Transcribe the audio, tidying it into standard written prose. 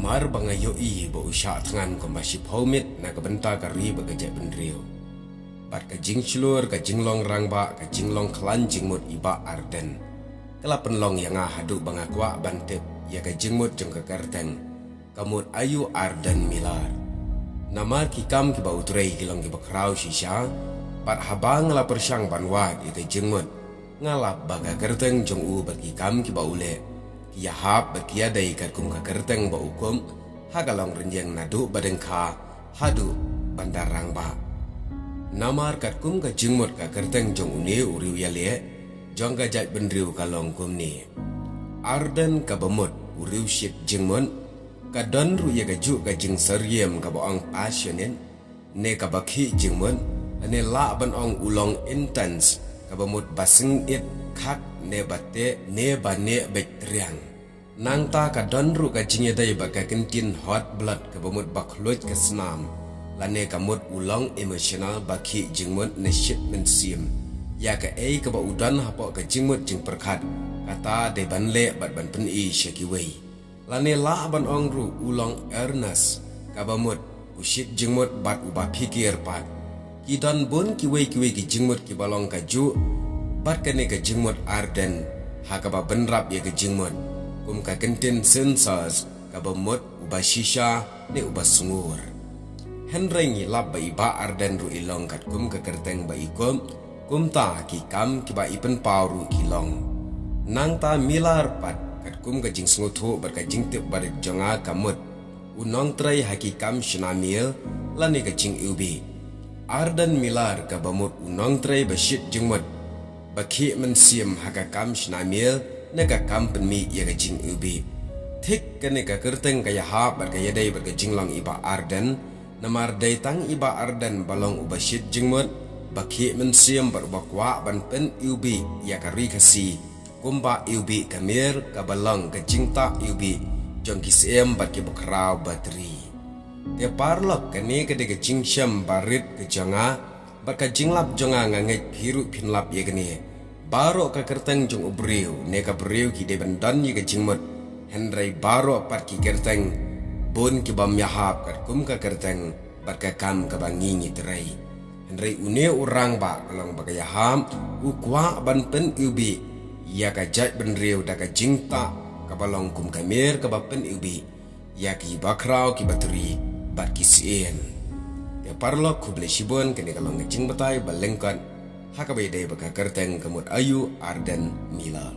Namar bangayo I ba usya tangan ko masih homit na kabenta kari bagajak benriu. Bat kajing celur kajing long rangba kajing long kelan jingmut iba arden. Kelapen long yang hadu bangakwa bantep ya kajing mut jeng kekerteng. Kamut ayu arden milar. Namar kikam kiba utrei kilong kiba krau shisha. Bat habang la persyang banwa ite jingmut. Ngalap baga kerteng jong u berkikam kiba ule. Ia hap berkia dari kum ka kerteng ba ukum hagalong renjeng nadu badengka hadu bandarang ba namar kum ka jingmut ka kerteng jong uni uriu yale jong ka jat bendriu kalong kum ni arden ka bemut uriu shit jingmun ka donru ya ka ju ka jing seriem ka baong passionin ne ka bakhi jingmun ne la ban ong ulong intense ka bemut basing it khat ne bate ne bane betriang nang ta ka donru ka jingye dai ba ka kentin hot blood ka bamut bakhloj ka snam lane ka mut ulong emotional bakhi jingmut ne shit men sim ya ka ei ka ba udan hapo ka jingmut jing perkhat kata de banle bat ban pen I shaki wei lane la ban ongru ulong earnest ka bamut ushit jingmut bat uba pikir pat ki don bun ki wei ki jingmut ki balong ka ju bat ka ne ka jingmut arden ha ka ba benrap ya ka jingmut kum ka kentin sensors ka bamut uba shisha ne uba sungur henrengi lab ba iba arden ru ilong kat kum ka kerteng ba ikum kum ta ki kam ki ba ipen pauru kilong nang ta milar pat kat kum ka jing sngutu bar ka jing tip bar jonga kamut unong trai hakikam shnamil lani ka jing ubi arden milar ka bamut unong trai ba shit jingmut bakhi men sim hakakam shnamil nega kampen mi ya gajing ubi thik kene ka kerteng kaya hap bar kaya dai bar gajing long iba arden namar dai tang iba arden balong uba shit jingmut bakhi men sim bar bakwa ban pen ubi ya kari kasi kumba ubi kamir ka balong gajing ta ubi jong kisem bar ki bakrau batri te parlok kene ka de gajing syam barit ke jonga bar ka jinglap jonga nganget hiru pinlap ya gene baro ka kerteng jong ubriu ne ka briu ki de bandan yi ka jingmut henry baro pat ki kerteng bun ki bam yahap kat kum ka kerteng bat ka kam ka bangi ni trai henry une urang ba kalong ba yaham u kwa ban pen ubi ya ka jat benriu da ka jingta ka balong kum ka mer ka ba pen ubi ya ki bakrau ki batri bat ki sien ya parlok ku ble shibon ke ne kalong jing batai balengkan hakabai dai baka kerteng kemut ayu arden mila